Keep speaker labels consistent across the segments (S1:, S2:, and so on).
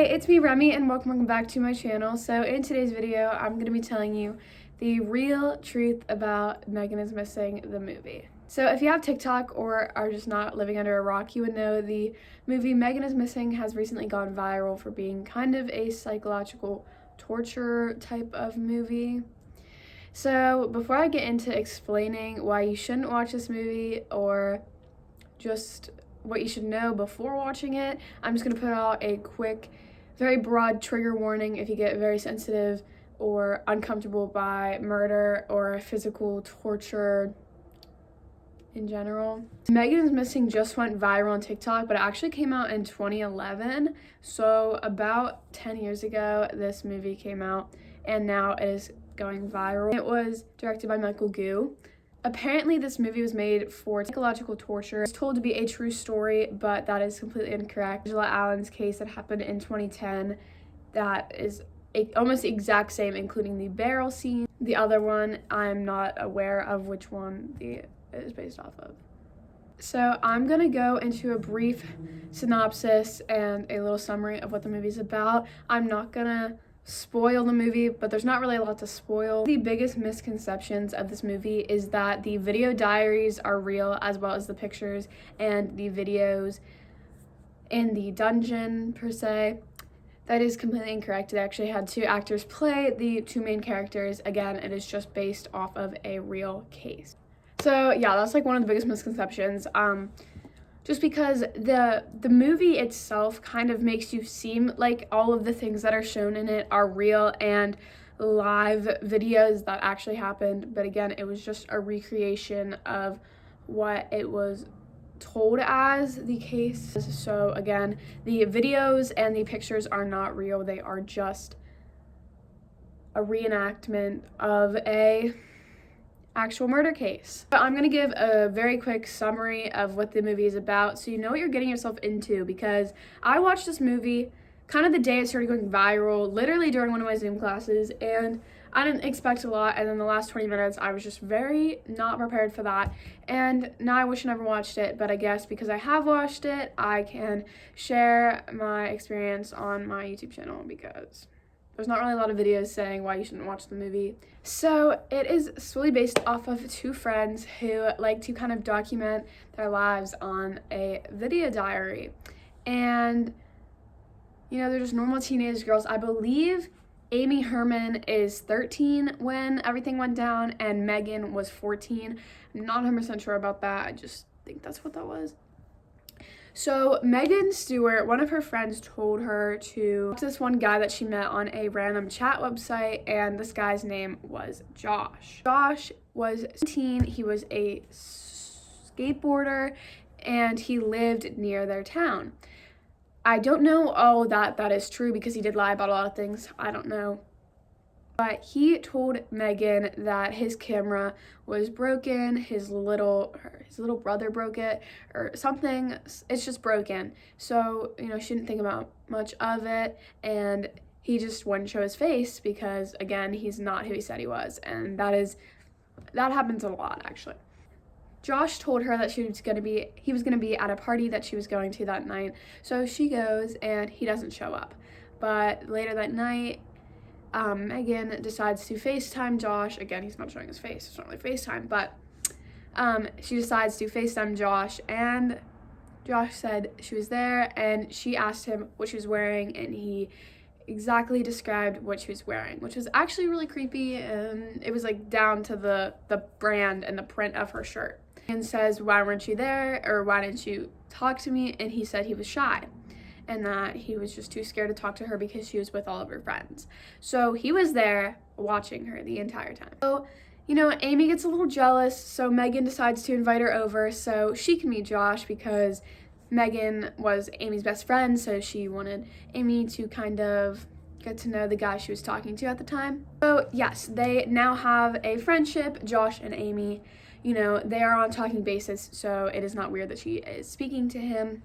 S1: Hey, it's me, Remy, and welcome back to my channel. So in today's video, I'm going to be telling you the real truth about Megan is Missing, the movie. So if you have TikTok or are just not living under a rock, you would know the movie Megan is Missing has recently gone viral for being kind of a psychological torture type of movie. So before I get into explaining why you shouldn't watch this movie or just what you should know before watching it, I'm just going to put out a quick, very broad trigger warning if you get very sensitive or uncomfortable by murder or physical torture in general. Megan is Missing just went viral on TikTok, but it actually came out in 2011. So about 10 years ago, this movie came out, and now it is going viral. It was directed by Michael Gu. Apparently, this movie was made for psychological torture. It's told to be a true story, but that is completely incorrect. Angela Allen's case that happened in 2010, that is almost the exact same, including the barrel scene. The other one, I'm not aware of which one it is based off of. So I'm gonna go into a brief synopsis and a little summary of what the movie's about. I'm not gonna spoil the movie, but there's not really a lot to spoil. The biggest misconceptions of this movie is that the video diaries are real, as well as the pictures and the videos in the dungeon per se. That is completely incorrect. They actually had two actors play the two main characters. Again, it is just based off of a real case. So yeah, that's like one of the biggest misconceptions. Just because the movie itself kind of makes you seem like all of the things that are shown in it are real and live videos that actually happened. But again, it was just a recreation of what it was told as the case. So again, the videos and the pictures are not real. They are just a reenactment of a actual murder case. But I'm gonna give a very quick summary of what the movie is about so you know what you're getting yourself into, because I watched this movie kind of the day it started going viral, literally during one of my Zoom classes, and I didn't expect a lot, and then the last 20 minutes I was just very not prepared for that, and now I wish I never watched it, but I guess because I have watched it, I can share my experience on my YouTube channel because there's not really a lot of videos saying why you shouldn't watch the movie. So it is solely based off of two friends who like to kind of document their lives on a video diary. And, you know, they're just normal teenage girls. I believe Amy Herman is 13 when everything went down, and Megan was 14. I'm not 100% sure about that. I just think that's what that was. So Megan Stewart, one of her friends, told her to talk to this one guy that she met on a random chat website, and this guy's name was Josh. Josh was 17, he was a skateboarder, and he lived near their town. I don't know all that is true because he did lie about a lot of things, I don't know. But he told Megan that his camera was broken, his little brother broke it or something. It's just broken. So, you know, she didn't think about much of it, and he just wouldn't show his face because, again, he's not who he said he was, and that happens a lot, actually. Josh told her that he was gonna be at a party that she was going to that night. So she goes and he doesn't show up. But later that night, Megan decides to FaceTime Josh. Again, he's not showing his face. It's not really FaceTime, but she decides to FaceTime Josh, and Josh said she was there, and she asked him what she was wearing, and he exactly described what she was wearing, which was actually really creepy, and it was like down to the brand and the print of her shirt. And says, "Why weren't you there?" or "Why didn't you talk to me?" And he said he was shy, and that he was just too scared to talk to her because she was with all of her friends. So he was there watching her the entire time. So, you know, Amy gets a little jealous, so Megan decides to invite her over so she can meet Josh, because Megan was Amy's best friend, so she wanted Amy to kind of get to know the guy she was talking to at the time. So yes, they now have a friendship, Josh and Amy. You know, they are on talking basis, so it is not weird that she is speaking to him.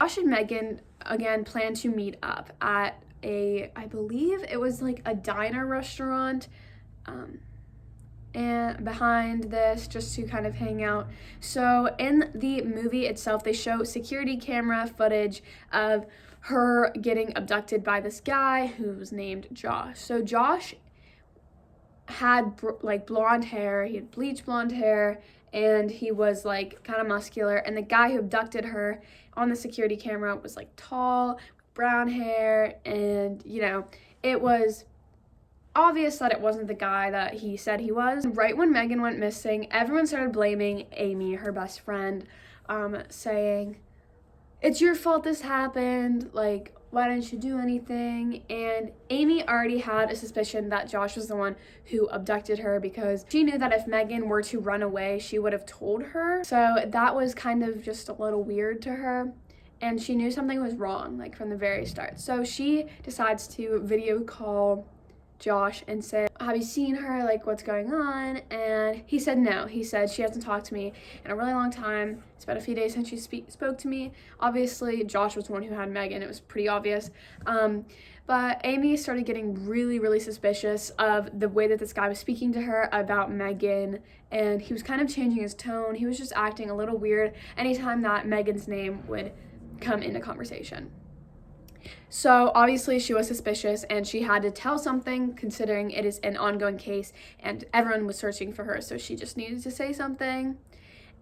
S1: Josh and Megan, again, plan to meet up at I believe it was like a diner restaurant, and behind this, just to kind of hang out. So in the movie itself, they show security camera footage of her getting abducted by this guy who was named Josh. So Josh had like blonde hair, he had bleach blonde hair, and he was like kind of muscular, and the guy who abducted her on the security camera was like tall, brown hair, and you know, it was obvious that it wasn't the guy that he said he was. Right when Megan went missing, everyone started blaming Amy, her best friend, saying, "It's your fault this happened, like, why didn't you do anything?" And Amy already had a suspicion that Josh was the one who abducted her because she knew that if Megan were to run away, she would have told her. So that was kind of just a little weird to her. And she knew something was wrong, like, from the very start. So she decides to video call Josh and said, "Have you seen her? Like, what's going on?" And he said no. He said she hasn't talked to me in a really long time. It's been a few days since she spoke to me. Obviously, Josh was the one who had Megan. It was pretty obvious. But Amy started getting really, really suspicious of the way that this guy was speaking to her about Megan, and he was kind of changing his tone. He was just acting a little weird anytime that Megan's name would come into conversation. So obviously she was suspicious and she had to tell something, considering it is an ongoing case and everyone was searching for her, so she just needed to say something.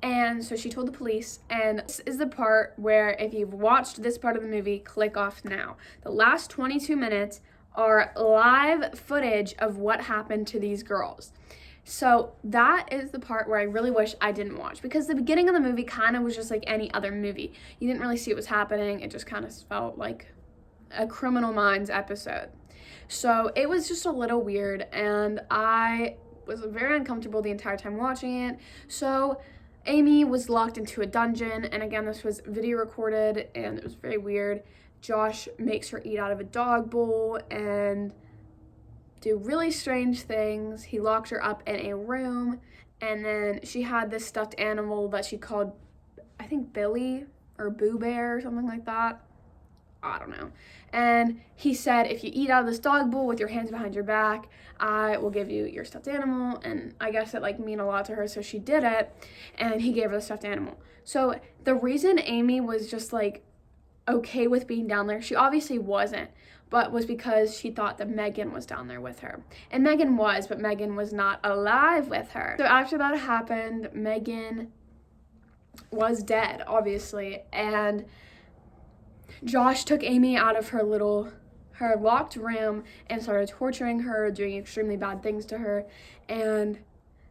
S1: And so she told the police, and this is the part where if you've watched this part of the movie, click off now. The last 22 minutes are live footage of what happened to these girls. So that is the part where I really wish I didn't watch, because the beginning of the movie kind of was just like any other movie. You didn't really see what was happening. It just kind of felt like a Criminal Minds episode. So it was just a little weird, and I was very uncomfortable the entire time watching it. So Amy was locked into a dungeon, and again, this was video recorded, and it was very weird. Josh makes her eat out of a dog bowl and do really strange things. He locked her up in a room, and then she had this stuffed animal that she called, I think, Billy or Boo Bear or something like that. I don't know. And he said, "If you eat out of this dog bowl with your hands behind your back, I will give you your stuffed animal." And I guess it like meant a lot to her, so she did it, and he gave her the stuffed animal. So the reason Amy was just like okay with being down there, she obviously wasn't, but was because she thought that Megan was down there with her. And Megan was, but Megan was not alive with her. So after that happened, Megan was dead, obviously, and Josh took Amy out of her locked room and started torturing her, doing extremely bad things to her. And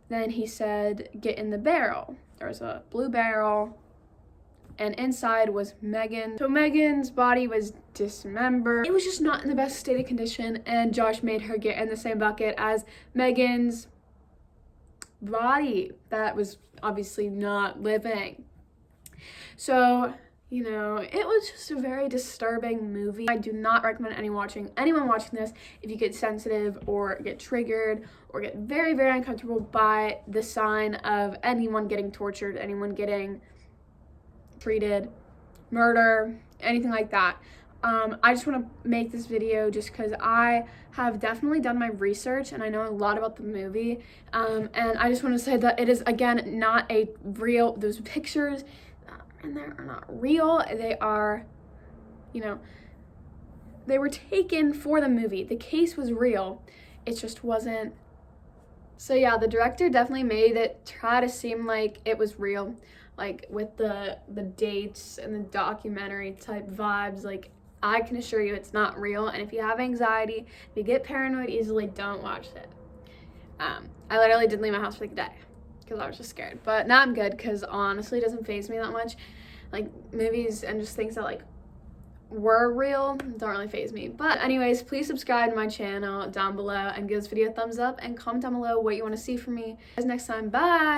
S1: then he said, "Get in the barrel." There was a blue barrel, and inside was Megan. So Megan's body was dismembered. It was just not in the best state of condition, and Josh made her get in the same bucket as Megan's body that was obviously not living. So, you know, it was just a very disturbing movie. I do not recommend anyone watching this if you get sensitive or get triggered or get very, very uncomfortable by the sign of anyone getting tortured, anyone getting treated, murder, anything like that. I just want to make this video just because I have definitely done my research and I know a lot about the movie. And I just want to say that it is, again, not a real, those pictures in there are not real. They are, you know, they were taken for the movie. The case was real. It just wasn't. So yeah, the director definitely made it try to seem like it was real, like with the dates and the documentary type vibes. Like, I can assure you it's not real, and if you have anxiety, if you get paranoid easily, don't watch it. I literally didn't leave my house for like a day because I was just scared, but now I'm good because honestly it doesn't faze me that much. Like, movies and just things that like were real don't really faze me. But anyways, please subscribe to my channel down below and give this video a thumbs up and comment down below what you want to see from me. Guys, next time, bye.